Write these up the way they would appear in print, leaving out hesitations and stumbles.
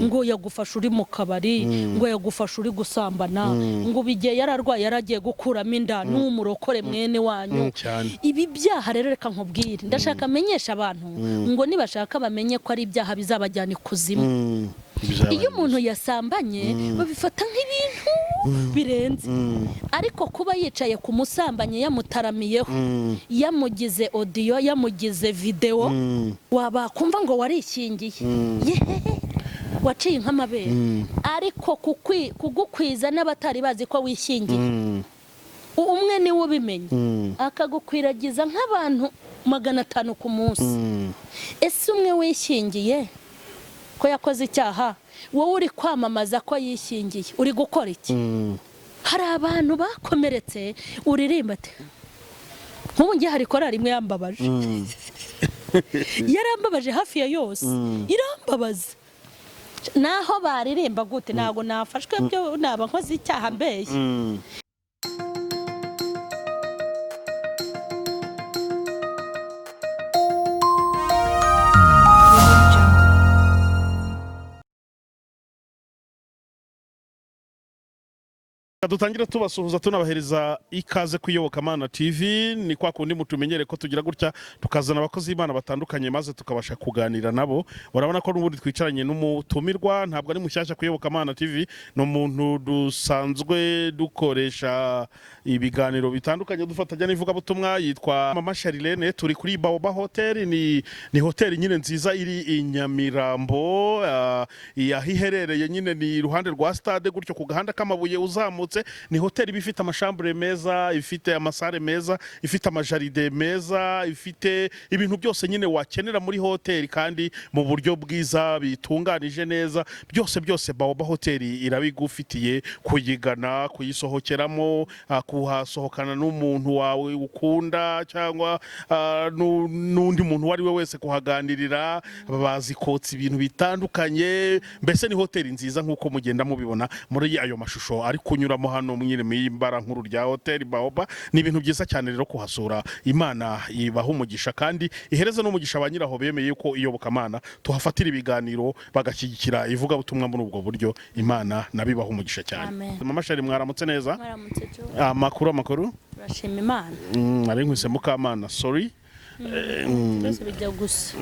ngo yagufasha uri mu kabari ngo yagufasha uri gusambana ngo bigiye yararwaye yaragiye gukuramo inda n'umurokore mwene wanyu ibi byaha rero reka nkubwire ndashaka amenyesha abantu ngo nibashaka bamenye ko ari ibyaha bizabajyana ikuzimu iyo umuntu yasambanye babifata nk'ibintu birenze ariko kuba yicaye ku musambanyi yamutaramiyeho yamugize audio yamugize video waba kumva ngo warishingiye waciye nk'amabere ariko kugukwiza n'abatari bazi ko wishingiye umwe niwe ubimenye akagukwiragiza nk'abantu 500 ku munsi ese umwe wishingiye ko yakoze icyaha wowe uri kwamamaza ko yishingiye uri gukora iki hari abantu bakomeretse uririmba ati nk'ubu ngiye hari korari imwe yambabaje yarambabaje hafi ya yose irambabaza naho baririmba gute ntago nafashwe byo naba nkoze icyaha mbeye dutangira tubasuhuza tunabahereza ikaze kuyoboka Mana TV ni kwa kundi mutumenyere ko tugira gutya tukazana abakozi b'Imana batandukanye maze tukabasha kuganira nabo urabona ko n'ubundi twicaranye n'umutumirwa ntabwo ari mushyashya kuyoboka Mana TV no muntu dusanzwe dukoresha ibiganiro bitandukanye dufatanya n'ivuga butumwa yitwa MAM Charlene turi kuri Baoba Hotel ni hotel nyine nziza iri Inyamirambo yahiherereye nyine ni iruhande rwa stade gutyo ku gahanda k'amabuye uzamutse ni hoteli bifite amashambure meza ifite amasare meza ifite amajaride meza ifite ibintu byose nyine wakenera muri hoteli kandi mu buryo bwiza bitunganije neza byose Baoba hoteli irabigufitiye kuyigana kuyisohokeramo kuhasohokana n'umuntu wawe ukunda cyangwa n'undi muntu wari we wese kuhaganirira bazikotsa ibintu bitandukanye mbese ni hoteli nziza nkuko mugenda mubibona muri ayo mashusho ari kunyuramo hano mwire mimbara nkuru rya hoteli Baoba ni ibintu byiza cyane rero kuhasura Imana ibaha umugisha kandi ihereza n'umugisha abanyiraho bemeye yuko iyoboka Mana tuhafatira ibiganiro bagashyigikira ivuga butumwa muri ubwo buryo Imana nabibaha umugisha cyane Mama Charlene mwaramutse neza amakuru urashima Imana ari nkwise mukamana sorry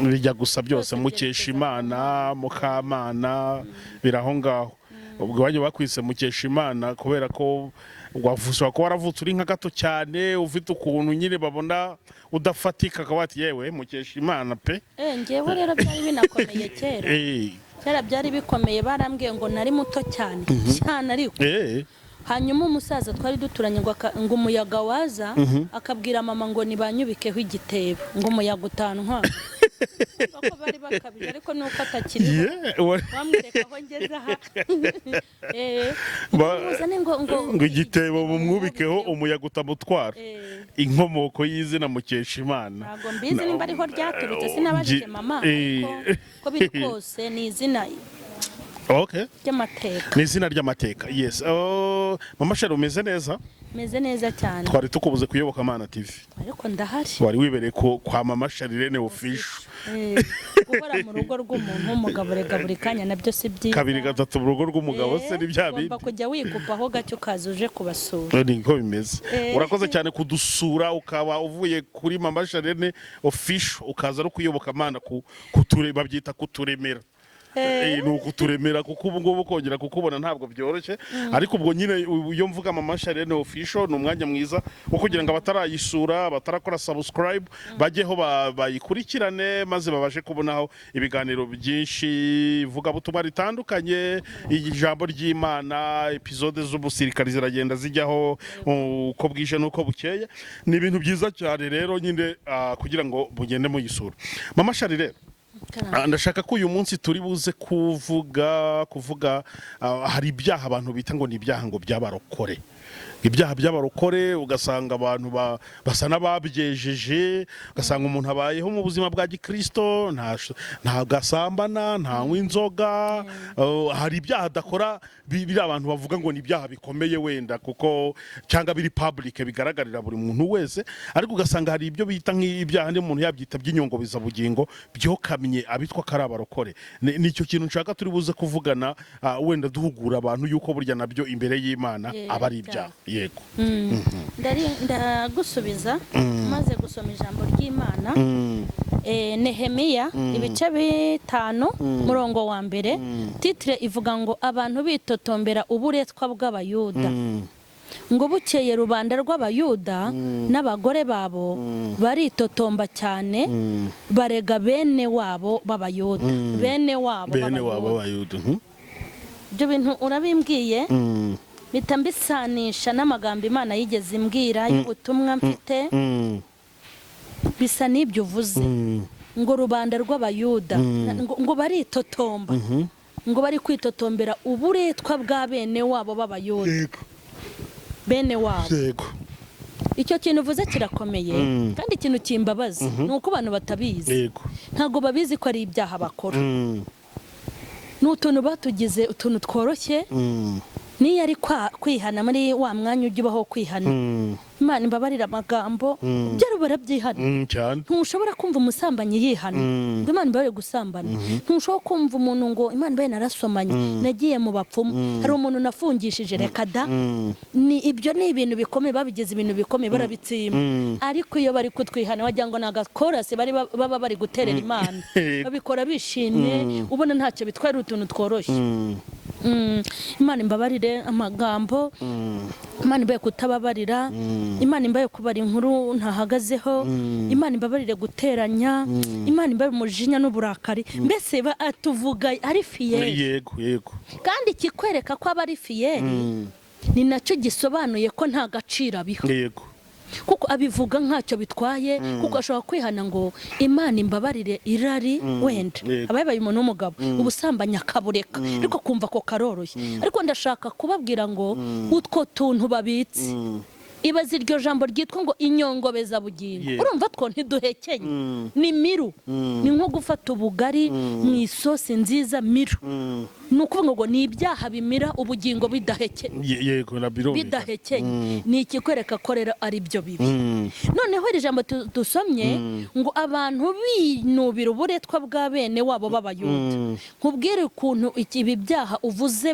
bijya gusa byose mukesha Imana mukamana biraho ngaho ubwo bajye bakwise mukesha Imana kubera ko wavuswa ko waravutse uri nka gato cyane ufite ukuntu nyine babona udafatika kabati yewe mukesha Imana pe ngewe rero byari binakomeye kera byari bikomeye barambwiye ngo nari muto cyane ariko hanyuma umusaza twari duturanye ngo umuyaga waza akabwira mama ngo nibanyubikeho igitebo ngo umuyaga utantwa bako bari bakabije ariko nuko atakiri bamwereka aho ngeze aha ngo igitebo mumwubikeho umuyaga utamutwara inkomoko y'izina mukesha Imana ntabwo mbizi nimba ariho ryaturutse sinabajije mama ko biri kose ni izina ry'amateka ni izina ry'amateka yes Mama Charlene umeze neza meze neza cyane twari tukubuze kuyoboka Mana TV ariko ndahari wari wibereye kwa Mama Charlene official gukora mu rugo rw'umuntu w'umugabo rega buri kanya nabyo si byiza 2-3 mu rugo rw'umugabo se ni bya bindi ugomba kujya wikupaho gacyo kazuje kubasura niko bimeze urakoze cyane kudusura ukaba uvuye kuri Mama Charlene official ukaza no kuyoboka Mana kutureba byita kuturemera nuko turemera kuko ubu ngubu kongera kukubona ntabwo byoroshye ariko ubwo nyine iyo mvuga Mama Charlene official ni umwanya mwiza wo kugira ngo abatarayisura batarakora subscribe bajyeho bayikurikirane maze babashe kubonaho ibiganiro byinshi vuga butumwa ritandukanye ijambo ry'Imana episode z'ubusirikari ziragenda zijyaho uko bwije nuko bukeye ni ibintu byiza cyane rero nyine kugira ngo bugende muyisura Mama Charlene ndashaka ko uyu munsi turi buze kuvuga hari ibyaha abantu bita ngo ni ibyaha ngo byabarokore ibyaha by'abarokore ugasanga abantu basa n'ababyejeje, ugasanga umuntu abayeho mu buzima bwa gikristo, nta gasambana, nta inzoga, hari ibyaha adakora biri abantu bavuga ngo ni ibyaha bikomeye wenda kuko cyangwa biri public bigaragarira buri muntu wese, ariko ugasanga hari ibyo bita nk'ibyaha ndi umuntu yabyita by'inyongobiza bugingo byokamye abitwa kari abarokore. Nicyo kintu nshaka turi buze kuvugana, wenda duhugura abantu yuko burya nabyo imbere y'Imana aba ari ibyaha. Yego. Ndagusubiza maze gusoma ijambo ry'Imana. Nehemiya ibice 5 murongo wa mbere, titre ivuga ngo abantu bitotombera uburetwa bw'abayuda. Ngo bukeye rubanda rw'abayuda n'abagore babo baritotomba cyane, barega bene wabo b'abayuda. Bene wabo b'abayuda. Ibyo bintu urabimbwiye bita mbisanisha n'amagambo Imana yigeze imbwira y'ubutumwa mfite, bisa n'ibyo uvuze ngo rubanda rw'abayuda ngo baritotomba, ngo bari kwitotombera uburetwa bwa bene wabo b'abayuda. Bene wabo. Icyo kintu uvuze kirakomeye kandi ikintu kimbabaza nuko abantu batabizi, ntago babizi ko ari ibyaha bakora. N'utuntu batugize utuntu tworoshye, niyo ari kwihana muri wa mwanya ujya ubaho kwihana. Imana imbabarira amagambo byari barabyihana cyane. Ntushobora kumva umusambanyi yihana ngo Imana imbabarire gusambana. Ntushobora kumva umuntu ngo Imana imbabarire narasomanye nagiye mu bapfumu, hari umuntu nafungishije, reka da. Ni ibyo ni ibintu bikomeye, babigize ibintu bikomeye barabitsima. Ariko iyo bari kutwihana wagira ngo nagakorase baba bari guterera Imana, babikora bishimye, ubona ntacyo bitwara, utuntu tworoshye. Imana imbabarire amagambo, Imana imbaye kutababarira, Imana imbaye kubara inkuru ntahagazeho, Imana imbabarire guteranya, Imana imbaye umujinya n'uburakari. Mbese atuvuga ari fiyeri. Yego. Kandi kikwereka ko aba ari fiyeri ni nacyo gisobanuye ko nta gaciro abiha. Yego. Kuko abivuga ntacyo bitwaye, kuko ashobora kwihana ngo Imana imbabarire irari wenda abaye umuntu w'umugabo ubusambanyi akabureka, ariko kumva ko karoroshye. Ariko ndashaka kubabwira ngo utwo tuntu babitse, ibaze iryo jambo ryitwa ngo inyongobeza bugingo. Urumva two ntiduhekenye, ni miru. Ni nko gufata ubugari mu isosi nziza miru. Nukuvuga ngo ni ibyaha bimira ubugingo bidahekenye. Yego na biro bidahekenye. Ni ikikwereka ko rero ari byo bibi. Noneho iri jambo dusomye ngo abantu binubira uburetwa bwa bene wabo b'abayuda. Nkubwire ukuntu ibi byaha uvuze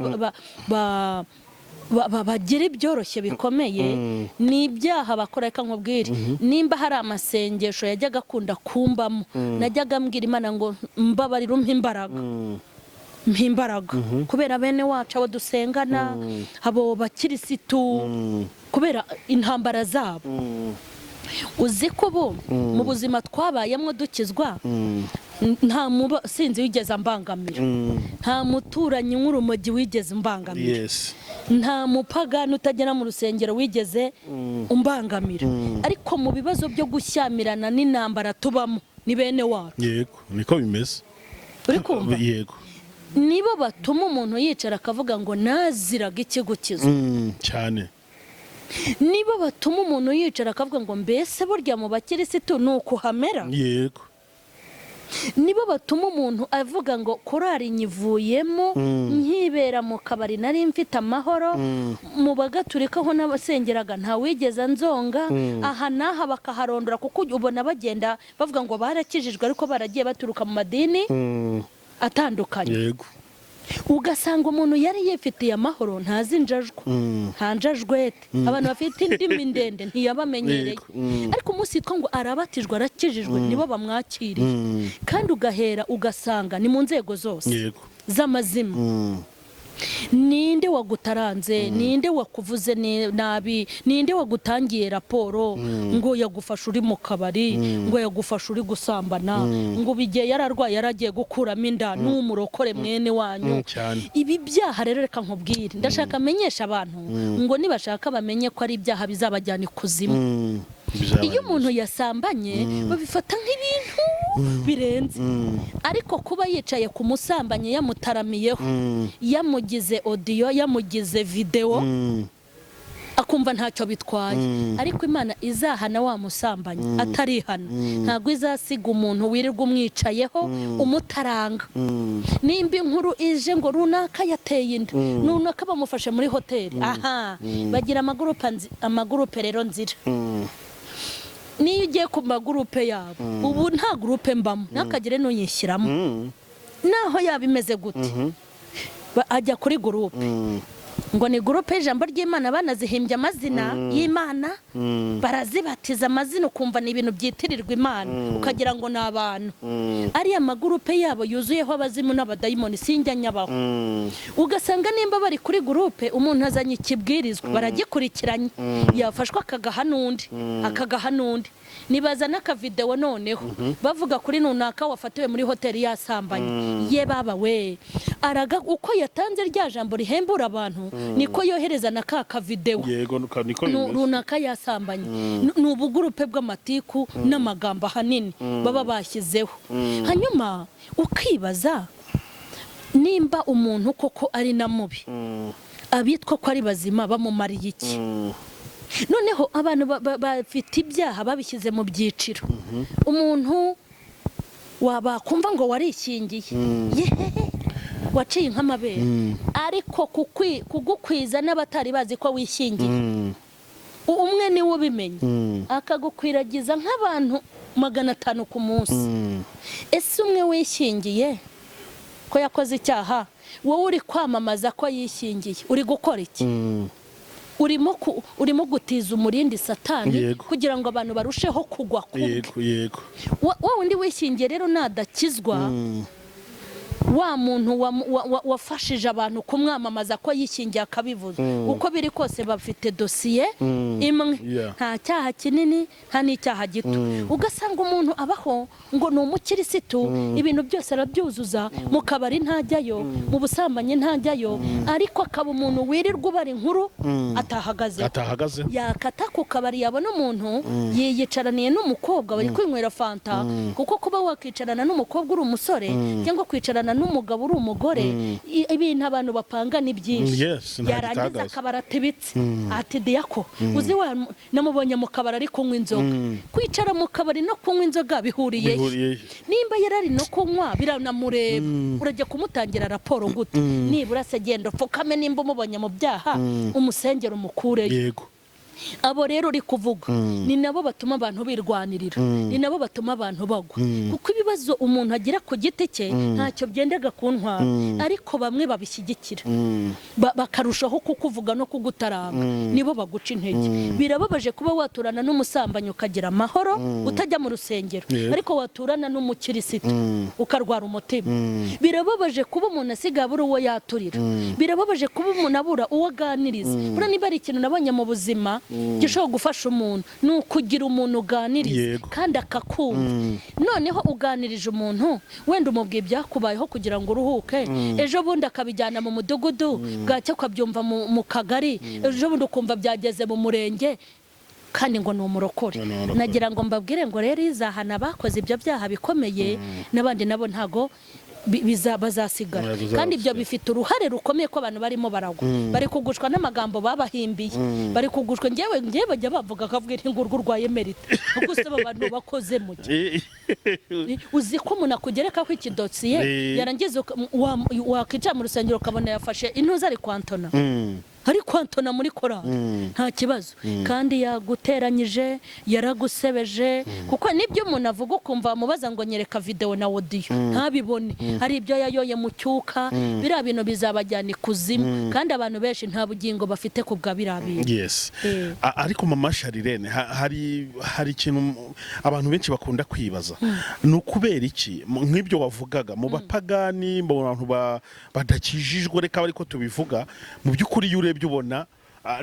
bagira ibyoroshye bikomeye, ni ibyaha bakora. Reka nkubwire, nimba hari amasengesho yajyaga akunda kumbamo, najyaga mbwira Imana ngo mbabarira umpe imbaraga kubera bene wacu abo dusengana, abo bakirisitu, kubera intambara zabo. Uzi ko bo mu buzima twabayemo dukizwa, nta sinzi wigeze ambangamira, nta muturanyi nk'urumogi wigeze umbangamira, nta mupagani utagera mu rusengero wigeze umbangamira. Ariko mu bibazo byo gushyamirana n'intambara tubamo ni bene wacu. Yego, niko bimeze. Uri kumva? Yego. Nibo batuma umuntu yicara akavuga ngo naziraga iki gukizwa cyane. Nibo batuma umuntu yicara akavuga ngo mbese burya mu bakirisitu ni ukuhamera. Yego. Nibo batuma umuntu avuga ngo korari nyivuyemo nkibera mu kabari nari mfite amahoro, mu bagaturika ho n'abasengeraga nta wigeza nzonga, aha naha bakaharondora kuko ubona bagenda bavuga ngo barakijijwe ariko baragiye baturuka mu madini atandukanye. Yego. Ugasanga umuntu yari yifitiye amahoro, ntazinjajwe, nta njajwete, abantu bafite indimi ndende ntiyabamenyereye. Ariko umunsi yitwa ngo arabatijwe arakijijwe nibo bamwakiriye. Kandi ugahera ugasanga ni mu nzego zose z'amazima. Ninde wagutaranze, ninde wakuvuze nabi, ninde wagutangiye raporo ngo yagufasha uri mu kabari, ngo yagufasha uri gusambana, ngo bigiye yararwaye yaragiye gukuramo inda n'umurokore mwene wanyu. Ibi byaha rero reka nkubwire, ndashaka amenyesha abantu ngo nibashaka bamenye ko ari ibyaha bizabajyana ikuzimu. Iyo umuntu yasambanye babifata nk'ibintu birenze, ariko kuba yicaye ku musambanyi yamutaramiyeho, yamugize audio, yamugize video, akumva ntacyo bitwaye ariko Imana izahana wa musambanyi atarihana ntabwo izasiga umuntu wirirwa umwicayeho umutaranga nimba inkuru ije ngo runaka yateye inda runaka bamufashe muri hoteli bagira amagurupe rero nzira niyo ugiye ku magurupe yabo ubu nta gurupe mbamo ntakagire n'uyishyiramo naho yaba imeze gute ajya kuri gurupe ngo ni gurupe y'ijambo ry'Imana banazihimbye amazina y'Imana barazibatiza amazina ukumva ni ibintu byitirirwa Imana ukagira ngo ni abantu ariya magurupe yabo yuzuyeho abazimu n'abadayimoni sinjya nyabaho ugasanga nimba bari kuri gurupe umuntu azanye ikibwirizwa baragikurikiranye yafashwa akagaha n'undi nibaza n'akavideo noneho bavuga kuri runaka wafatiwe muri hoteli yasambanye ye baba we araga uko yatanze rya jambo rihembura abantu niko yohereza na ka video yego niko runaka yasambanye n'ubugurupe bw'amatiku n'amagambo hanini baba bashyizeho hanyuma ukibaza nimba umuntu koko ari na mubi abitwa ko ari bazima bamumariye iki noneho abantu bafite ibyaha babishyize mu byiciro umuntu wabakumva ngo warishingiye waciye nk'amabere ariko kugukwiza n'abatari bazi ko wishingiye umwe niwe ubimenye akagukwiragiza nk'abantu 500 ku munsi ese umwe wishingiye ko yakoze icyaha wowe uri kwamamaza ko yishingiye uri gukora iki urimo gutiza umurindi satani kugira ngo abantu barusheho kugwa yego wa wundi wishingiye rero nadakizwa wa muntu wafashije abantu kumwamamaza ko yishingiye akabivuza uko biri kose bafite dosiye imwe nta cyaha kinini nta n'icyaha gito ugasanga umuntu abaho ngo ni umukirisitu ibintu byose arabyuzuza mu kabari ntajyayo mu busambanyi ntajyayo ariko akaba umuntu wirirwa ubara inkuru atahagaze yakata ku kabari yabona umuntu yiyicaraniye n'umukobwa bari kwinywera fanta kuko kuba wakicarana n'umukobwa uri umusore cyangwa kwicarana n'umugabo uri umugore ibintu abantu bapanga ni byinshi yarangiza akabara atibitse ati diyako uzi namubonye mu kabari ari kunywa inzoga kwicara mu kabari no kunywa inzoga bihuriye nimba yarari no kunywa biranamureba urajya kumutangira raporo gute nibura se genda pfukame nimba umubonye mu byaha umusengero umukureyo yego abo rero uri kuvuga ni nabo batuma abantu birwanirira ni nabo batuma abantu bagwa kuko ibibazo umuntu agira ku giti cye ntacyo byendaga kuntwara ariko bamwe babishyigikira bakarushaho kukuvuga no kugutaranga nibo baguca intege birababaje kuba waturana n'umusambanyi ukagira amahoro utajya mu rusengero ariko waturana n'umukirisitu ukarwara umutima birababaje kuba umuntu asigaye abura uwo yaturira birababaje kuba umuntu abura uwo aganiriza buriya niba ari ikintu nabonye mu buzima gishobora gufasha umuntu ni ukugira umuntu uganiriza kandi akakumva noneho uganirije umuntu wenda umubwiye ibyakubayeho kugira ngo uruhuke ejo bundi akabijyana mu mudugudu bwacyo ukabyumva mu kagari ejo bundi ukumva byageze mu murenge kandi ngo ni umurokore nagira ngo mbabwire ngo rero izahana bakoze ibyo byaha bikomeye n'abandi nabo ntago bazasigara kandi ibyo bifite uruhare rukomeye ko abantu barimo baragwa bari kugushwa n'amagambo babahimbiye bari kugushwa ngewe bajya bavuga akabwira ingurwa urwaye merite kuko usaba abantu bakoze mu gihe uzi ko umuntu akugereka ko iki dosiye yarangiza wakicara mu rusengero ukabona yafashe intuza ari kwantona ari kwantona muri korali nta kibazo kandi yaguteranyije yaragusebeje kuko nibyo umuntu avuga ukumva mubaza ngo nyereka video na audio ntabibone hari ibyo yayoye mu cyuka biriya bintu bizabajyana ikuzimu kandi abantu benshi nta bugingo bafite ku bwa biriya bintu ariko mama Charlene hari ikintu abantu benshi bakunda kwibaza ni ukubera iki nk'ibyo wavugaga mu bapagani mu bantu badakijijwe reka ariko tubivuga mu by'ukuri urebye ubona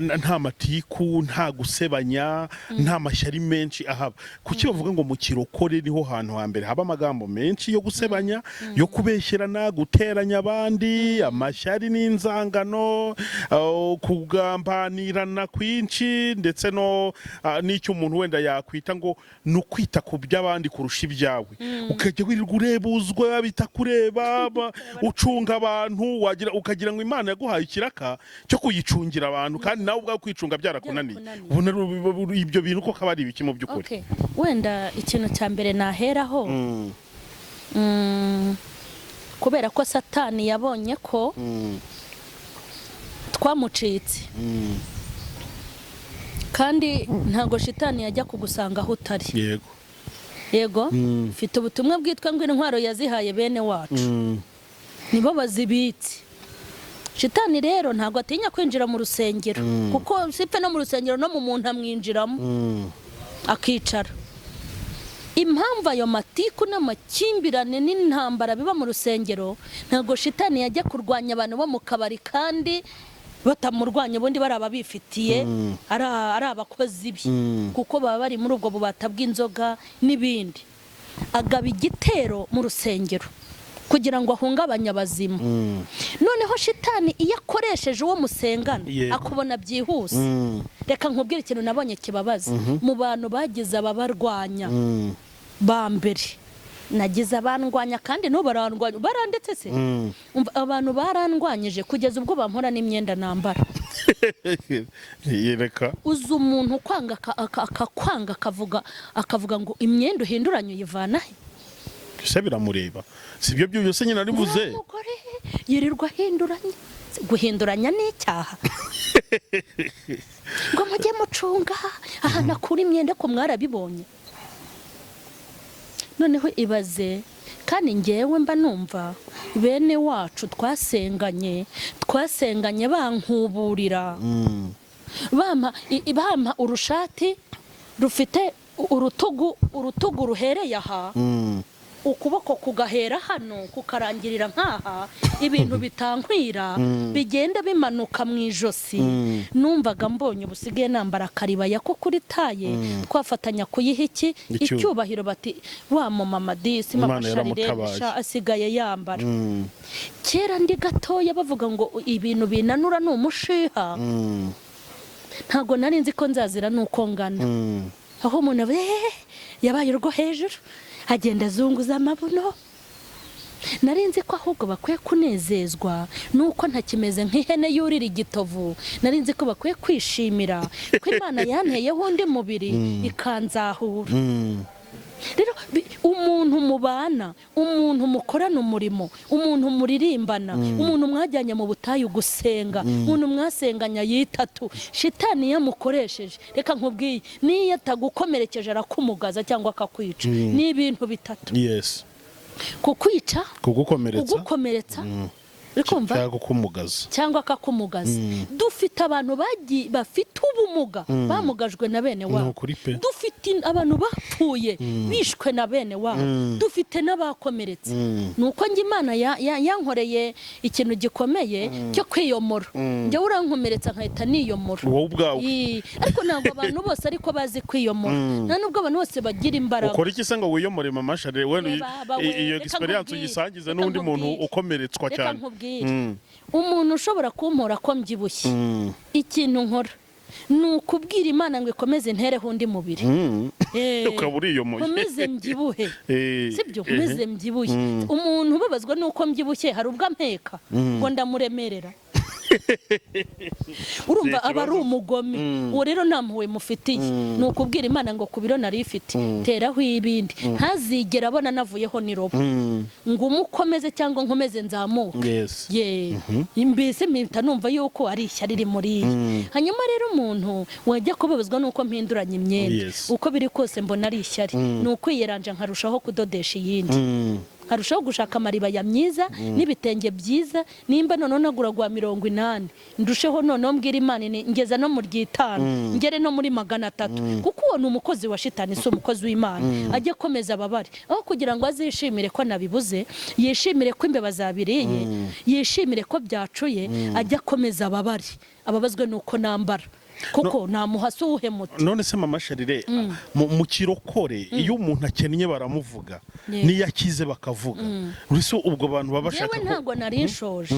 nta matiku nta gusebanya nta mashyari menshi ahaba kuki bavuga ngo mu kirokore niho hantu hambere haba amagambo menshi yo gusebanya yo kubeshyerana guteranya abandi amashyari n'inzangano kugambanirana kwinshi ndetse no n'icyo umuntu wenda yakwita ngo ni ukwita ku by'abandi kurusha ibyawe ukajya wirirwa urebuzwa bitakureba ucunga abantu ukagira ngo Imana yaguhaye ikiraka cyo kuyicungira abantu kandi nawe ubwawe kwicunga byarakunaniye ubona ibyo bintu ko kaba ari ibiki mu by'ukuri. Wenda ikintu cya mbere naheraho kubera ko Satani yabonye ko twamucitse kandi ntago Shitani yajya kugusanga aho utari. Yego mfite ubutumwa bwitwa ngo intwaro yazihaye bene wacu nibo bazibitse. Shitani rero ntago atinya kwinjira mu rusengero kuko sipfe no mu rusengero no mu muntu amwinjiramo akicara. Impamvu ayo matiku n'amakimbirane n'intambara biba mu rusengero ntago Shitani yajya kurwanya abantu bo mu kabari kandi batamurwanya ubundi baraba bifitiye ari abakozi bi kuko baba bari muri ubwo bubata bw'inzoga n'ibindi. Agaba igitero mu rusengero kugira ngo ahungabanye abazima. Noneho Shitani iyo akoresheje uwo musengana akubona byihuse. Reka nkubwire ikintu nabonye kibabaza mu bantu bagize ababarwanya ba mbere. Nagize abandwanya kandi no barandetse se abantu barandwanyije kugeza ubwo bampora n'imyenda nambara. Yereka uzi umuntu kwanga akakwanga akavuga ngo imyenda uhinduranye uyivana he se biramureba sibyo byose nyine arivuze umugore yirirwa guhinduranya n'icyaha ngo mujye mucunga aha nakura imyenda ko mwarabibonye. Noneho ibaze kandi ngewe mba numva bene wacu twasenganye bankuburira bampa urushati rufite urutugu ruhereye aha ukuboko kugahera hano kukarangirira nkaha ibintu bitankwira bigenda bimanuka mu ijosi. Numvaga mbonye ubusigaye nambara karibaya ko kuri taye twafatanya kuyiha icyubahiro bati wa mama disi mama Charlene asigaye yambara. Kera ndi gatoya bavuga ngo ibintu binanura n'umushiha ntago nari nzi ko nzazira nuko ngana aho umuntu yabaye urwo hejuru agenda azunguza amabuno. Narinzi ko ahubwo bakwiye kunezezwa nuko ntakimeze nk'ihene yurira igitovu. Narinzi ko bakwiye kwishimira ko Imana yanteyeho undi mubiri ikanzahura. Rero umuntu mubana, umuntu mukorana umurimo, umuntu muririmbana, umuntu mwajyanye mu butayu gusenga, umuntu mwasenganya yitatu, Shitani yamukoresheje. Reka nkubwiye niyo atagukomerekeje arakumugaza cyangwa akakwica. Ni ibintu bitatu. Kukwica, kugukomeretsa cyangwa akakumugaza. Dufite abantu bafite ubumuga bamugajwe na bene wabo. Dufite abantu bapfuye bishwe na bene wabo. Dufite n'abakomeretse. Nuko nge Imana yankoreye ikintu gikomeye cyo kwiyomora. Njye urankomeretsa nkahita niyomora. Ariko ntabwo abantu bose ariko bazi kwiyomora. Nta nubwo abantu bose bagira imbaraga. Ukora iki se ngo wiyomore mama Charlene iyo experience ugisangize n'undi muntu ukomeretswa cyane. Umuntu ushobora kumpora ko mbyibushye ikintu nkora ni ukubwira Imana ngo ikomeze ntereho undi mubiri ukabura iyo moye nkomeze mbyibuhe sibyo nkomeze mbyibuhe. Umuntu ubabazwa nuko mbyibushye hari ubwo ampeka ngo ndamuremerera. Urumva aba ari umugome. Uwo rero nta mpuhwe mufitiye. Ni ukubwira Imana ngo ku biro nari ifite teraho ibindi ntazigera abona navuyeho nirobo ngo umukomeze cyangwa nkomeze nzamuke. Mbese mpita numva yuko ari ishyari riri muri hanyuma rero umuntu wajya kubabazwa nuko mpinduranye imyenda uko biri kose mbona ari ishyari. Ni ukwiyeranja nkarushaho kudodesha iyindi. Harushaho gushaka amaribaya myiza n'ibitenge byiza. Nimba none nagura gwa 80 ndusheho none mbwira Imana ngeza no mu 5 ngere no muri 300 kuko uwo ni umukozi wa Shitani si umukozi w'Imana. Ajye komeza ababari aho kugira ngo azishimire ko nabibuze, yishimire ko imbeba zabiriye, yishimire ko byacuye, ajya komeza ababari ababazwe nuko nambara kuko nta muhasi uhemutse. None se mama Charlene mu kirokore iyo umuntu akennye baramuvuga niyo akize bakavuga. Uretse ubwo bantu babashaka ntago nari nshoje.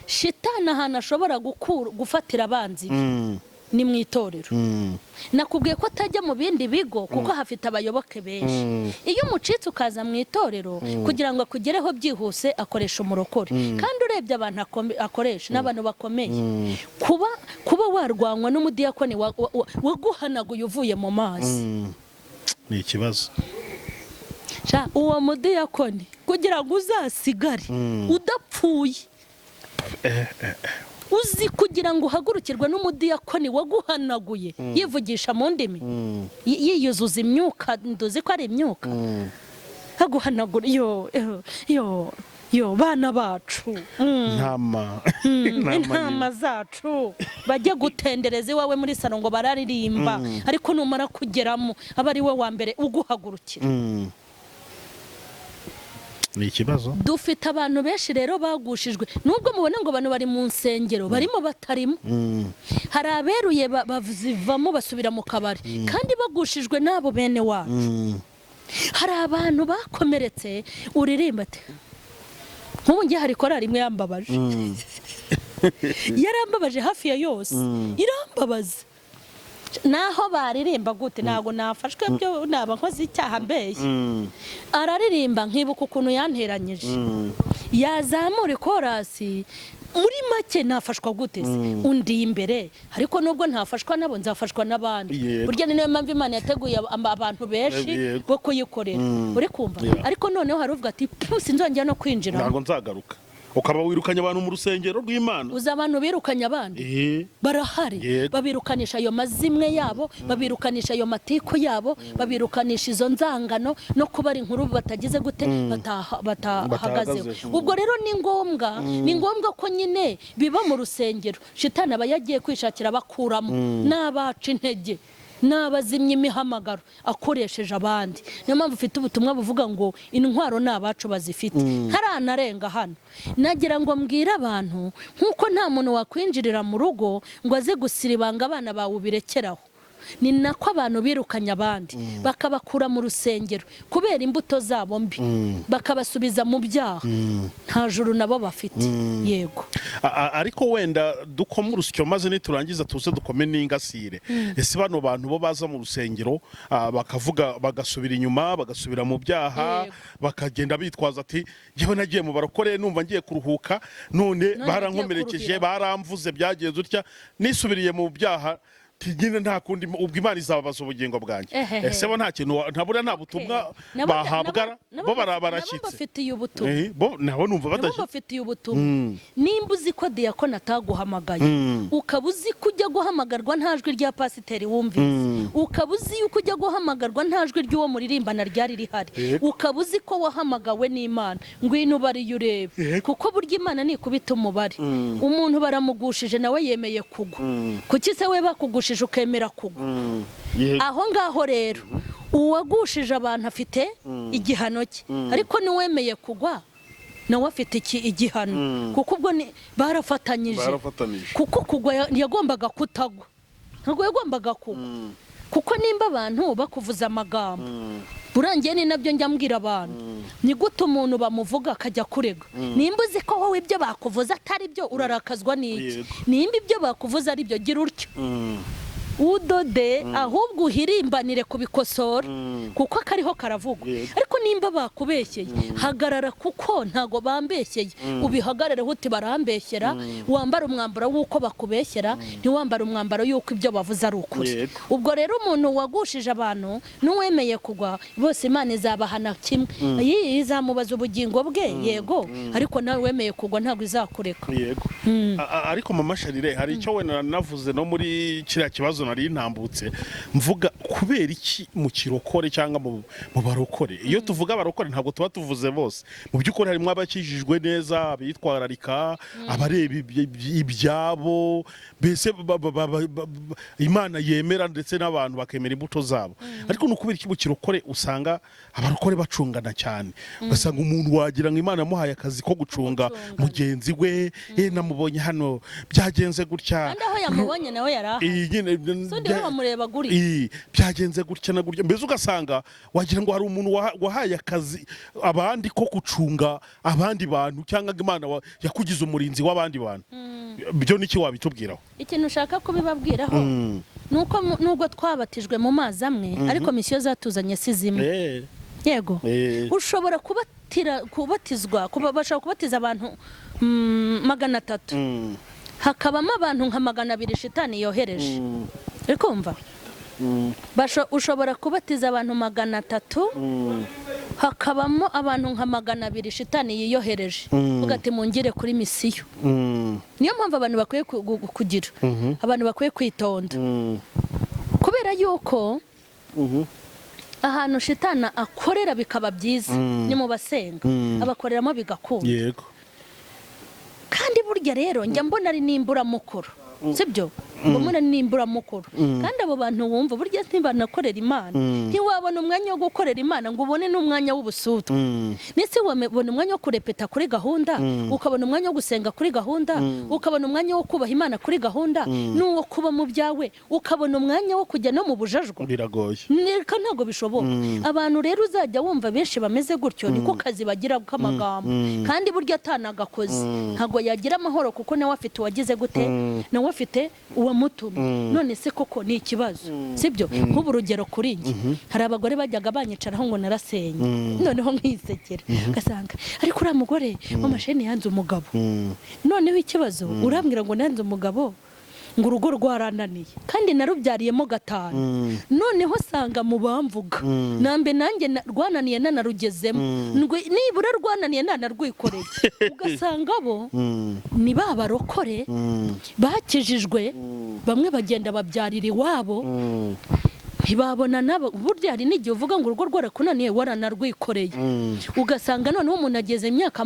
Shitani hana ashobora gufatira abanzi ni mu itorero. Nakubwiye ko atajya mu bindi bigo kuko hafite abayoboke benshi. Iyo umucitse ukaza mu itorero kugira ngo akugereho byihuse akoresha umurokore, kandi urebye abantu akoresha n'abantu bakomeye. Kuba warwanywa n'umudiyakoni waguhanaguye uvuye mu mazi ni ikibazo. Uwo mudiyakoni kugira ngo uzasigare udapfuye, uzi kugira ngo uhagurukirwe n'umudiyakoni waguhanaguye yivugisha mu ndimi, yiyuzuza imyuka, nduzi ko ari imyuka, haguhanagura yo bana bacu, intama zacu bajye gutendereza iwawe muri salo ngo bararirimba, ariko numara kugeramo aba ari we wa mbere uguhagurukira. Ni ikibazo. Dufite abantu benshi rero bagushijwe, nubwo mubona ngo abantu bari mu nsengero barimo batarimo. Hari aberuye bavamo basubira mu kabari kandi bagushijwe n'abo bene wabo. Hari abantu bakomeretse uririmba ati nk'ubu ngiye hari korari imwe yambabaje, yarambabaje hafi ya yose, irambabaza. Naho baririmba gute ntago nafashwe byo naba nkoze icyaha mbeye. Araririmba nkibuka ukuntu yanteranyije, yazamura korasi muri make nafashwa gute se undi imbere, ariko nubwo ntafashwa nabo nzafashwa n'abandi. Burya ni nayo mpamvu Imana yateguye abantu benshi bo kuyikorera, uri kumva. Ariko noneho hari uvuga ati sinzongera no kwinjira, ntago nzagaruka. Ukaba wirukanye abantu mu rusengero rw'Imana. Uza abantu birukanye abandi barahari, babirukanisha ayo mazimwe yabo, babirukanisha ayo matiku yabo, babirukanisha izo nzangano no kuba ari inkuru batagize gute batahagazeho. Ubwo rero ni ngombwa ko nyine biba mu rusengero. Shitani aba yagiye kwishakira bakuramo n'abaca intege, n'abazimya imihamagaro akoresheje abandi. Niyo mpamvu ufite ubutumwa buvuga ngo intwaro n'abacu bazifite. Haranarenga hano nagira ngo mbwire abantu nk'uko nta muntu wakwinjirira mu rugo ngo aze gusiribanga abana bawe ubirekeraho, ni nako abantu birukanye abandi bakabakura mu rusengero kubera imbuto zabo mbi, bakabasubiza mu byaha. Nta juru nabo bafite. Yego, ariko wenda dukoma urusyo maze niturangiza tuze dukome n'ingasire. Ese bano bantu bo baza mu rusengero bakavuga, bagasubira inyuma, bagasubira mu byaha, bakagenda bitwaza ati yewe nagiye mu barokore numva ngiye kuruhuka, none barankomerekeje, baramvuze, byagenze utya, nisubiriye mu byaha tigine nta kundi ubwo Imana izababaza ubugingo bwanjye. Ese bo nta kintu ntabura nta butumwa bahabwa, bo barashyitse bafitiye ubutumwa, bo nabo numva bafitiye ubutumwa. Nimba uzi ko diyakoni ataguhamagaye, ukaba uzi ko ujya guhamagarwa nta jwi rya pasiteri wumvise, ukaba uzi yuko ujya guhamagarwa nta jwi ry'uwo muririmbana ryari rihari, ukaba uzi ko wahamagawe n'Imana, ngwino ubariye urebe, kuko burya Imana nikubita umubare umuntu baramugushije nawe yemeye kugwa. Kuki se we bakugushije ukemera kugwa? Aho ngaho rero uwagushije abantu afite igihano cye, ariko niwemeye kugwa nawe afite igihano, kuko ubwo barafatanyije. Kuko kugwa yagombaga kutagwa, ntabwo yagombaga kugwa. Kuko nimba abantu bakuvuza amagambo, burangiye ni nabyo njya mbwira abantu, ni gute umuntu bamuvuga akajya kurega? Nimba uzi ko wowe ibyo bakuvuza atari byo, urarakazwa n'iki? Nimba ibyo bakuvuza ari byo, gira utyo udode, ahubwo uhirimbanire kubikosora, kuko akariho karavugwa. Ariko nimba bakubeshyeye, hagarara, kuko ntago bambeshyeye, ubihagarareho uti barambeshyera. Wambara umwambaro w'uko bakubeshyera, ntiwambara umwambaro y'uko ibyo bavuze ari ukuri. Ubwo rero umuntu wagushije abantu n'uwemeye kugwa, bose Imana izabahana kimwe. Izamubaza ubugingo bwe, yego, ariko nawe wemeye kugwa ntabwo izakureka. Ariko Mama Charlene, hari icyo wenda navuze no muri kiriya kibazo nari ntambutse mvuga, kubera iki mu kirokore cyangwa mu barokore? Iyo tuvuga barokore ntabwo tuba tuvuze bose. Mu by'ukuri harimo abakijijwe neza, abitwararika, abareba ibyabo, mbese Imana yemera, ndetse n'abantu bakemera imbuto zabo. Ariko ni ukubera iki mu kirokore usanga abarokore bacungana cyane? Ugasanga umuntu wagira ngo Imana yamuhaye akazi ko gucunga mugenzi we, namubonye hano byagenze gutya, kandi aho yamubonye nawe yaraha byagenze gutya na gutya. Mbese ugasanga wagira ngo hari umuntu wahaye akazi abandi ko gucunga abandi bantu, cyangwa Imana yakugize umurinzi w'abandi bantu. byo niki wabitubwiraho? Ikintu ushaka kubibabwiraho nuko nubwo twabatijwe mu mazi amwe ariko misiyo zatuzanye si zimwe. Yego ushobora kubatizwa bashaka kubatiza abantu 300 hakabamo abantu nka 200 shitani yohereje. Uri kumva? Ushobora kubatiza abantu 300 hakabamo abantu nka 200 shitani yiyohereje ugati mungire kuri misiyo. Niyo mpamvu abantu bakwiye kugira abantu bakwiye kwitonda kubera yuko ahantu shitana akorera bikaba byiza ni mu basenga abakoreramo bigakunda. Yego. Kandi burya rero njya mbona ari nimbura mukuru sibyo mbona nimbura mukuru kandi abo bantu wumva burya ntibanakorera Imana ntiwabona umwanya wo gukorera Imana ngo ubone n'umwanya w'ubusutu nese wabona umwanya wo kurepeta kuri gahunda ukabona umwanya wo gusenga kuri gahunda ukabona umwanya wo kubaha Imana kuri gahunda n'uwo kuba mu byawe ukabona umwanya wo kujya no mu bujajwa biragoye neka ntago bishoboka. Abantu rero uzajya wumva benshi bameze gutyo niko kazi bagira k'amagambo kandi burya atanagakoze ntago yagira amahoro kuko nawe afite uwagize gute nawe afite uwamutuma. None se koko ni ikibazo sibyo? Nk'ubu urugero kuri njye hari abagore bajyaga banyicaraho ngo narasenye noneho nkisekera gasanga ariko uriya mugore w'amasheni yanze umugabo. Noneho ikibazo urambwira ngo nanze umugabo ngo urugo rwarananiye kandi narubyariyemo 5 noneho sanga mu bamvuga nambe nanjye rwananiye nanarugezemo nibura rwananiye nanarwikoreye ugasanga bo ni barokore bakijijwe bamwe bagenda babyarira iwabo ntibabona nabo burya hari n'igihe uvuga ngo urugo rwarakunaniye waranarwikoreye ugasanga noneho umuntu ageze mu myaka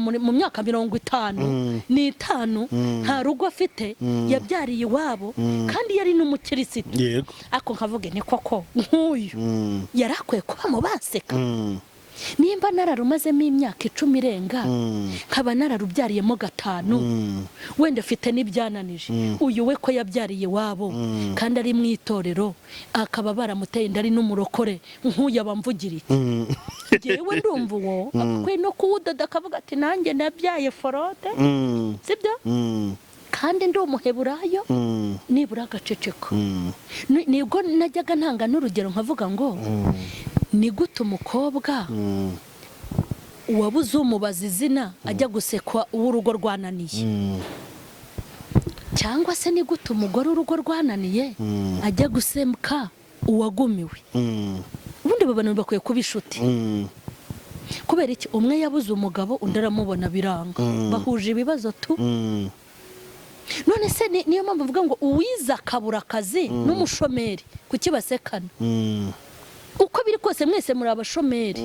50 nta rugo afite yabyariye iwabo kandi yari n'umukirisitu. Yego. Ako nkavuge ni koko nk'uyu yarakwiye kuba mu baseka nimba nararumazemo imyaka 10 irenga nkaba nararubyariyemo 5 wenda afite n'ibyananije uyu we ko yabyariye iwabo kandi ari mu itorero akaba baramuteye indari n'umurokore nk'uyu abamvugiriye jewe ndumva uwo akwiye no kuwudoda akavuga ati nanjye nabyaye forode sibyo kandi ndi umuheburayo nibura agaceceko. Nibwo najyaga ntanga n'urugero nkavuga ngo ni gute umukobwa wabuze umubaza izina ajya gusekwa uw'urugo rwananiye cyangwa se ni gute umugore urugo rwananiye ajya gusemka uwagumiwe. Ubundi babana bakwiye kuba inshuti kubera iki umwe yabuze umugabo undi aramubona biranga bahuje ibibazo tu. None se niyo mpamvu mvuga ngo uwiza akabura akazi n'umushomeri kuki basekana? Uko biri kose mwese muri abashomeri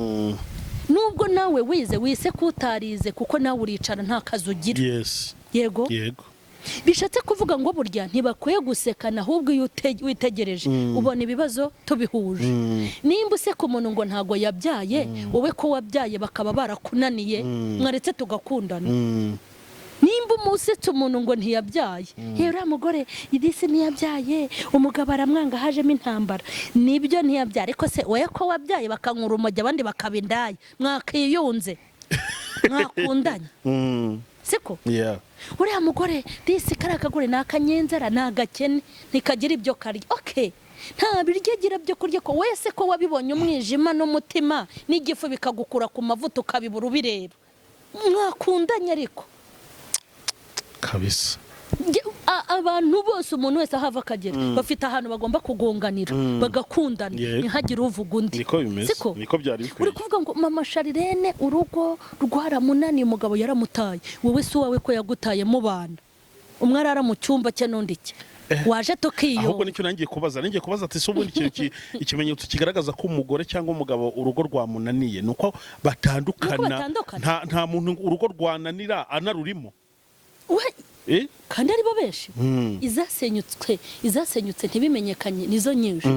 nubwo nawe wize wise kutarize kuko nawe uricara nta kazi ugira. Yego bishatse kuvuga ngo burya ntibakwiye gusekana ahubwo iyo witegereje ubona ibibazo tubihuje. Nimba useka umuntu ngo ntago yabyaye wowe ko wabyaye bakaba barakunaniye mwaretse tugakundana. Nimba umusetse umuntu ngo ntiyabyaye uriya mugore idisi ntiyabyaye umugabo aramwanga hajemo intambara nibyo ntiyabyaye ariko se wowe ko wabyaye bakankura umujyi abandi bakaba indaya mwakiyunze mwakundanye siko? Uriya mugore disi kariya kagore ni akanyenzara ni agakene ntikagira ibyo karya. Nta biryo agira byo kurya ko wese ko wabibonye umwijima n'umutima n'igifu bikagukura ku mavuta ukabibura ubireba mwakundanye ariko kabisa. Abantu bose umuntu wese ahava akagera bafite ahantu bagomba kugonganira bagakundana ntihagire uvuga undi. Niko bimeze niko byari bikwiye. Uri kuvuga ngo mama Charlene urugo rwaramunaniye umugabo yaramutaye wowe se wawe ko yagutaye mu bana umwe arara mu cyumba cye n'undi cye waje tokiyo. Ahubwo nicyo nangiye kubaza ati so ubundi ikimenyetso kigaragaza ko umugore cyangwa umugabo urugo rwamunaniye nuko batandukana nta muntu urugo rwananira anarurimo kandi aribo benshi. Izasenyutse ntibimenyekanye nizo nyinshi.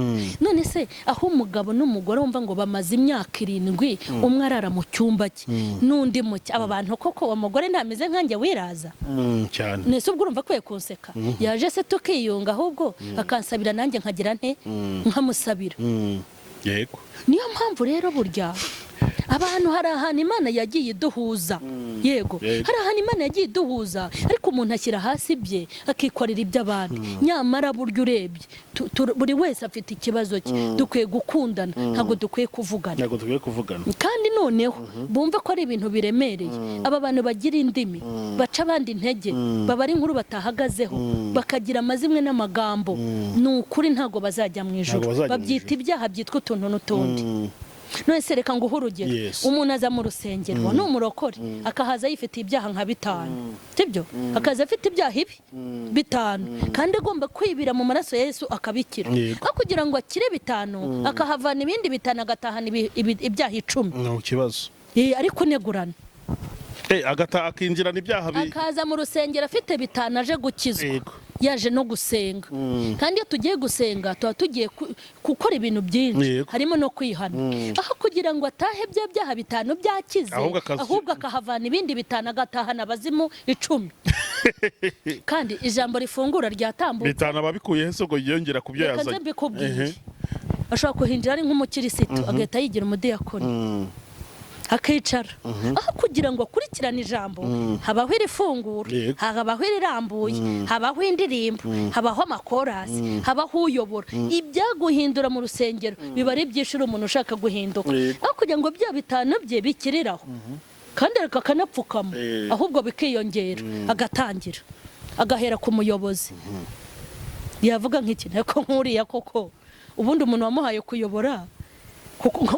None se aho umugabo n'umugore wumva ngo bamaze imyaka 7 umwe arara mu cyumba cye n'undi mu aba bantu koko umugore ntameze nkanjye wiraza cyane. Nese ubwo urumva kwiye kunseka yaje se tukiyunga ahubwo akansabira nanjye nkagira nte nkamusabira. Yego. Niyo mpamvu rero burya abantu hari ahantu Imana yagiye iduhuza yego hari ahantu Imana yagiye iduhuza ariko umuntu ashyira hasi bye akikorera iby'abandi nyamara buryo urebye buri wese afite ikibazo cye dukwiye gukundana ntabwo dukwiye kuvugana kandi noneho bumve ko ari ibintu biremereye aba bantu bagira indimi baca abandi intege baba ari inkuru batahagazeho bakagira amazimwe n'amagambo ni ukuri ntabwo bazajya mu ijuru babyita ibyaha byitwa utuntu n'utundi none se reka nguhe urugero umuntu aza mu rusengero ni umurokore akahaza yifitiye ibyaha nka 5 sibyo akaza afite ibyaha ibi 5 kandi agomba kwibira mu maraso ya Yesu akabikira aho kugira ngo akire 5 akahavana ibindi 5 agatahana ibyaha 10 no kibazo ariko negurana akinjirana ibyaha akaza mu rusengero afite 5 aje gukizwa yaje no gusenga kandi iyo tugiye gusenga tuba tugiye gukora ibintu byinshi harimo no kwihana aho kugira ngo atahe byaha 5 byakize ahubwo akahavana ibindi 5 agatahana abazimu 10 kandi ijambo rifungura ryatambutse 5 ababikuye hese ngo yongera kubyo yazanye ashobora kuhinjira ari nk'umukirisitu agahita yigira umudiyakoni akicara aho kugira ngo akurikirane ijambo habaho irifungura habaho irirambuye habaho indirimbo habaho amakorasi habaho uyobora ibyaguhindura mu rusengero biba ari byishira umuntu ushaka guhinduka aho kugira ngo bya 5 bye bikiriraho kandi reka kanapfukamo ahubwo bikiyongera agatangira agahera ku muyobozi yavuga nk'iki ntako nkuriya koko ubundi umuntu wamuhaye kuyobora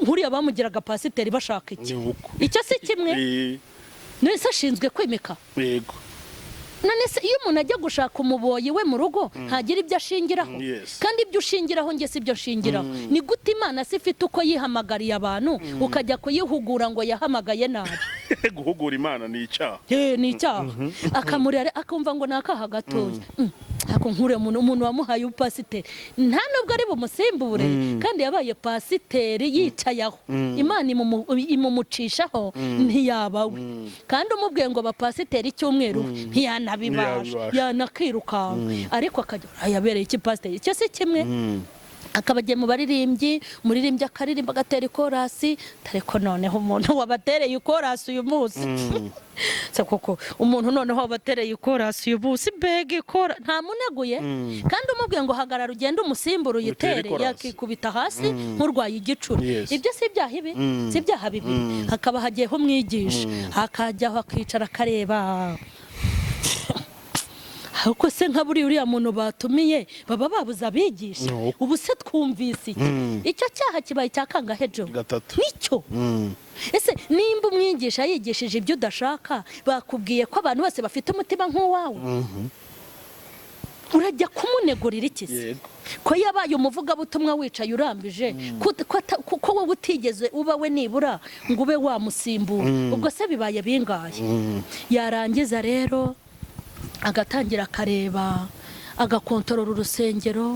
nkuriya bamugiraga pasiteri bashaka iki icyo si kimwe none se ashinzwe kwimika yego none se iyo umuntu ajya gushaka umuboyi we mu rugo ntagira ibyo ashingiraho kandi ibyo ushingiraho nge si ibyo shingiraho ni gute Imana se ifite uko yihamagariye abantu ukajya kuyihugura ngo yahamagaye nabi guhugura Imana ni icyaha ni icyaha akamurira akumva ngo nakaha gatoya ako nkure umuntu wamuhaye upasiteri nta nubwo ari bumusimbure kandi yabaye pasiteri yicayaho Imana imumucishaho ntiyabawe kandi umubwiye ngo bapasiteri icyumweru ntiyanabibasha yanakirukanga ariko akajya yabereye iki pasiteri icyo si kimwe akabagiye mu baririmbyi akaririmba agatera ikorasi ariko noneho umuntu wabatereye ikorasi uyu munsi koko umuntu noneho wabatereye ikorasi uyu munsi mbega ikora nta muneguye kandi umubwiye ngo hagarara ugende umusimbura uyitere yakikubita hasi nk'urwaye igicuri ibyo si ibyaha ibi si ibyaha bibi hakaba hagiyeho umwigisha hakajyaho akicara akareba uko se nka buri uriya muntu batumiye baba babuza abigisha ubu se twumvise icyo cyaha kibaye cyakangahe jo nicyo ese nimba umwigisha yigishije ibyo udashaka bakubwiye ko abantu bose bafite umutima nk'uwawe urajya kumunegurira iki se ko yabaye umuvugabutumwa wicaye urambije kuko wowe utigeze uba we nibura ngo ube wamusimbura ubwo se bibaye bingahe yarangiza rero agatangira akareba agakontorora urusengero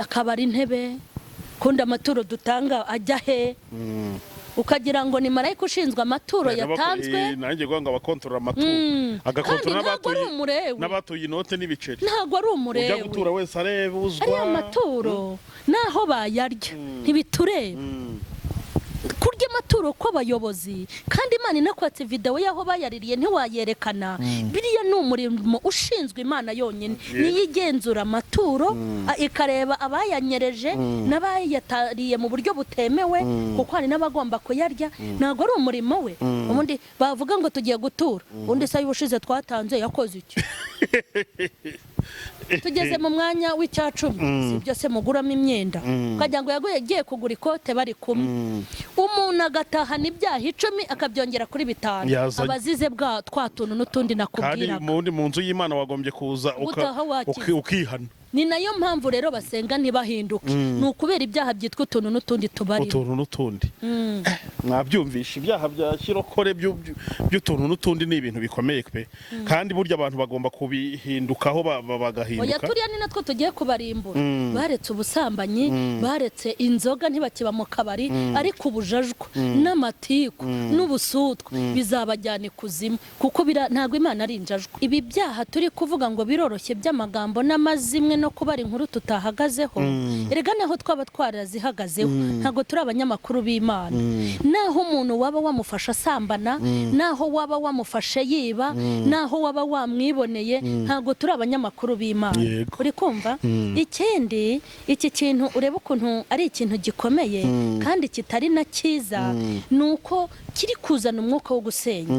akabara intebe kundi amaturo dutanga ajya he ukagira ngo ni marayika ushinzwe amaturo yatanzwe nanjye ngo abakontorora amaturo agakontorora n'abatuye inote n'ibiceri ntabwo ari umurewe ujya gutura wese arebuzwa ariya maturo naho bayarya ntibitureba kurya amaturo kw'abayobozi kandi Imana inakwatse video yaho bayaririye ntiwayerekana biriya ni umurimo ushinzwe Imana yonyine niyo igenzura amaturo ikareba abayanyereje n'abayatariye mu buryo butemewe kuko hari n'abagomba kuyarya ntabwo ari umurimo we ubundi bavuga ngo tugiye gutura ubundi se y'ubushize twatanze yakoze iki tugeze mu mwanya w'icyacumi si byose muguramo imyenda ukagira ngo yagiye kugura ikote bari kumwe umuntu agatahana ibyaha 10 akabyongera kuri 5 abazize bwa twatuntu n'utundi nakubwira kandi mu nzu y'Imana wagombye kuza ukihana ni nayo mpamvu rero basenga ntibahinduke ni ukubera ibyaha byitwa utuntu n'utundi tubarimo utuntu n'utundi mwabyumvisha ibyaha bya kirokore by'utuntu n'utundi ni ibintu bikomeye pe kandi burya abantu bagomba kubihindukaho bagahinduka oya turiya ni natwo tugiye kubarimbura baretse ubusambanyi baretse inzoga ntibakiba mu kabari ariko ubujajwa n'amatiku n'ubusutwa bizabajyana ikuzimu kuko ntabwo Imana ari injajwa ibi byaha turi kuvuga ngo biroroshye by'amagambo n'amazimwe no kubara inkuru tutahagazeho erega naho twaba twarazihagazeho ntago turi abanyamakuru b'Imana naho umuntu waba wamufasha asambana, naho waba wamufashe yiba, naho waba wamwiboneye, ntago turi abanyamakuru b'Imana. Uri kumva? Ikindi, iki kintu ureba ukuntu ari ikintu gikomeye kandi kitari na cyiza, nuko kiri kuzana umwuka wo gusenya.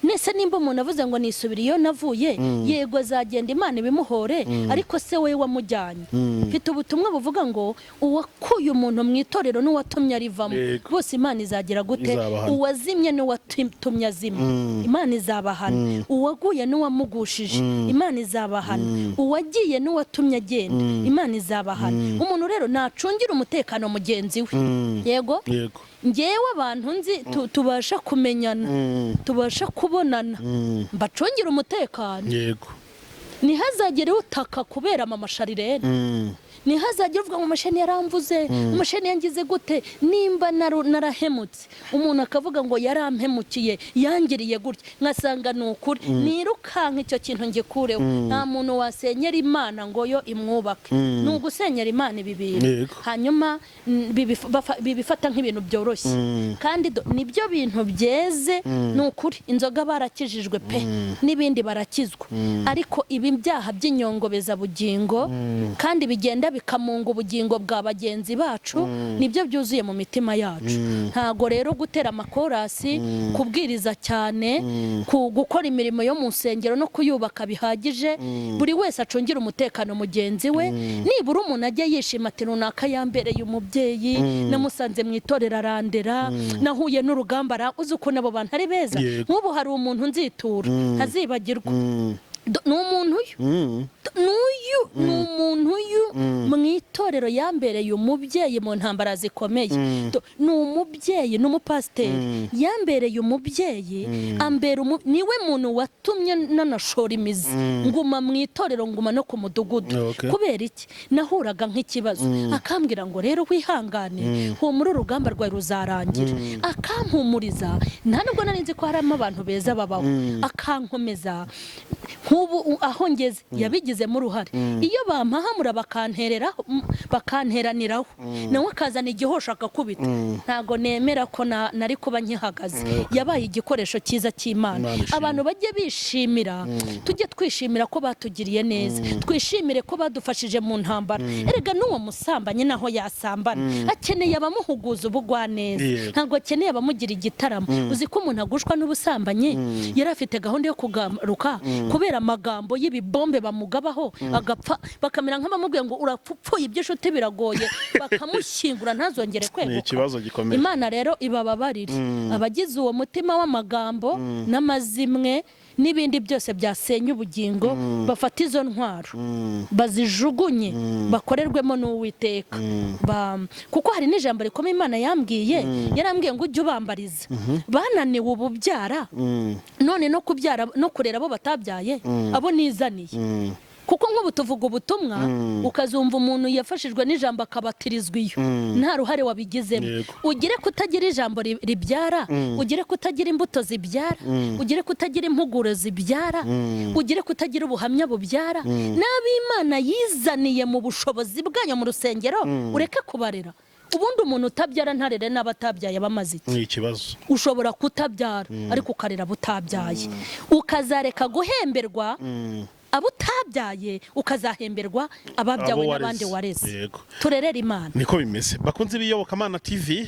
Nese nimba umuntu avuze ngo nisubira iyo navuye, yego azagenda Imana ibimuhore, ariko se we wamujyanye. Mfite ubutumwa buvuga ngo uwakuye umuntu mu itorero n'uwatumye arivamo, bose Imana izagira gute? Uwazimye n'uwatumye azima, Imana izabahana. Uwaguye n'uwamugushije, Imana izabahana. Uwagiye n'uwatumye agenda, Imana izabahana. Umuntu rero nacungira umutekano mugenzi we. Yego? Ngewe abantu nzi tubasha kumenyana, tubasha kubonana, mbacungira umutekano. Ntihazagire utaka kubera mama Charlene, ntihazagire uvuga ngo masheni yaramvuze, masheni yangize gute. Nimba narahemutse, umuntu akavuga ngo yarampemukiye, yangiriye gutya, nkasanga n'ukuri, nirukanka icyo kintu ngikureho. Nta muntu wasenyera Imana ngo yo imwubake, n'ugusenyera Imana ibibintu, hanyuma bibifata nk'ibintu byoroshye. Kandi nibyo bintu byeze, n'ukuri inzoga barakijijwe pe, n'ibindi barakizwa, ariko ibi byaha by'inyongobeza bugingo kandi bigenda bikamunga ubugingo bwa bagenzi bacu, nibyo byuzuye mu mitima yacu. Ntago rero gutera amakorasi, kubwiriza cyane, gukora imirimo yo mu nsengero no kuyubaka bihagije. Buri wese acungira umutekano mugenzi we. Nibura umuntu ajye yishima ati runaka yambereye umubyeyi, namusanze mu itorero arandera, nahuye n'urugamba, uzi ukuntu abo bantu ari beza. Nk'ubu hari umuntu nzitura ntazibagirwa, n'umuntu uyu mu itorero yambereye umubyeyi mu ntambara zikomeye. Ni umubyeyi, n'umupasiteri yambereye umubyeyi, niwe muntu watumye nanashora imizi, nguma mu itorero, nguma no ku mudugudu. Kubera iki? Nahuraga nk'ikibazo, akambwira ngo rero wihangane, humura urugamba rwawe ruzarangira, akampumuriza. Nta nubwo nari nzi ko harimo abantu beza babaho, akankomeza. Nk'ubu aho ngeze yabigizemo uruhare. Iyo bampahamura bakanteraniraho, nawe akazana igihosho akakubita, ntago nemera ko nari kuba nkihagaze. Yabaye igikoresho cyiza cy'Imana. Abantu bajye bishimira, tujye twishimira ko batugiriye neza, twishimire ko badufashije mu ntambara. Erega n'uwo musambanyi naho yasambana akeneye abamuhuguza ubugwa neza, ntago akeneye abamugira igitaramo. Uzi ko umuntu agushwa n'ubusambanyi yari afite gahunda yo kugaruka kubera amagambo y'ibibombe bamugabaho, agapfa, bakamera nk'abamubwiye ngo urapfupfuye, iby'inshuti biragoye, bakamushyingura ntazongere kweguka. Imana rero ibababarire abagize uwo mutima w'amagambo n'amazimwe n'ibindi byose byasenya ubugingo. Bafata izo ntwaro bazijugunye, bakorerwemo n'Uwiteka. Kuko hari n'ijambo rikomeye Imana yarambwiye ngo ujye ubambariza. Bananiwe ububyara, none no kubyara no kurera abo batabyaye, abo nizaniye. Kuko nk'ubu tuvuga ubutumwa, ukazumva umuntu yafashijwe n'ijambo akabatirizwa iyo, nta ruhare wabigizemo. Ugire kutagira ijambo ribyara, ugire kutagira imbuto zibyara, ugire kutagira impuguro zibyara, ugire kutagira ubuhamya bubyara. N'ab'Imana yizaniye mu bushobozi bwanyu mu rusengero, ureke kubarera. Ubundi umuntu utabyara ntarere n'abatabyaye bamaze iki? Ni ikibazo. Ushobora kutabyara ariko ukarera butabyaye, ukazareka guhemberwa abo utabyaye, ukazahemberwa ababyawe n'abandi wareze. Turerera Imana. Niko bimeze. Bakunze biyobokamana TV,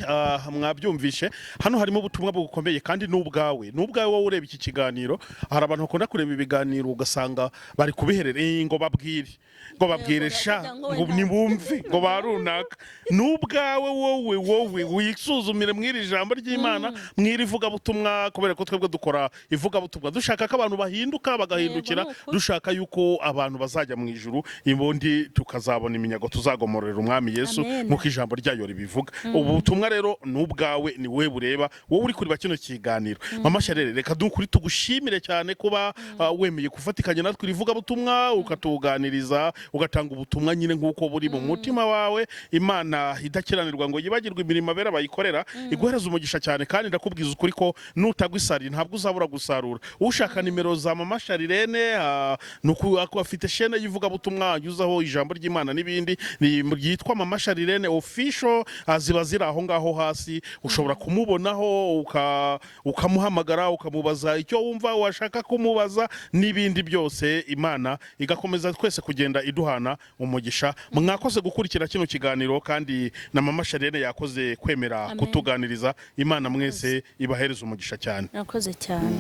mwabyumvishe, hano harimo ubutumwa bukomeye kandi n'ubwawe wowe ureba iki kiganiro. Hari abantu bakunda kureba ibiganiro ugasanga bari kubiherera ngo babwire sha ngo nibumve ngo barunaka. N'ubwawe wowe wisuzumire mwiri jambo ry'Imana, mwiri vuga butumwa, kubera ko twebwe dukora ivuga butumwa dushaka ko abantu bahinduka bagahindukira, dushaka yuko abantu bazajya mu ijuru, ibundi tukazabona iminyago tuzagomorera umwami Yesu nk'uko ijambo ryayo ribivuga. Ubu butumwa rero n'ubwawe ni wewe bureba, wowe uri kuri bakino kiganiro. Mama Charlene, reka dukuri tugushimire cyane kuba wemeye kufatikanya natwe rivuga butumwa, ukatuganiriza, ugatanga ubutumwa nyine nk'uko buri mu mutima wawe. Imana idakiranirwa ngo yibagirwe imirimo abera bayikorera, iguhereza umugisha cyane. Kandi ndakubwiza ukuri ko nutagwisari ntabwo uzabura gusarura. Ushaka nimero za Mama Charlene nuko afite shene yivuga butumwa yuzaho ijambo ry'Imana n'ibindi yitwa MAM Charlene official, ziba ziri aho ngaho hasi, ushobora kumubonaho ukamuhamagara ukamubaza icyo wumva washaka kumubaza n'ibindi byose, Imana igakomeza twese kugenda iduhana umugisha. Mwakoze gukurikira kino kiganiro kandi na MAM Charlene yakoze kwemera kutuganiriza. Imana mwese ibahereza umugisha cyane. Nakoze cyane.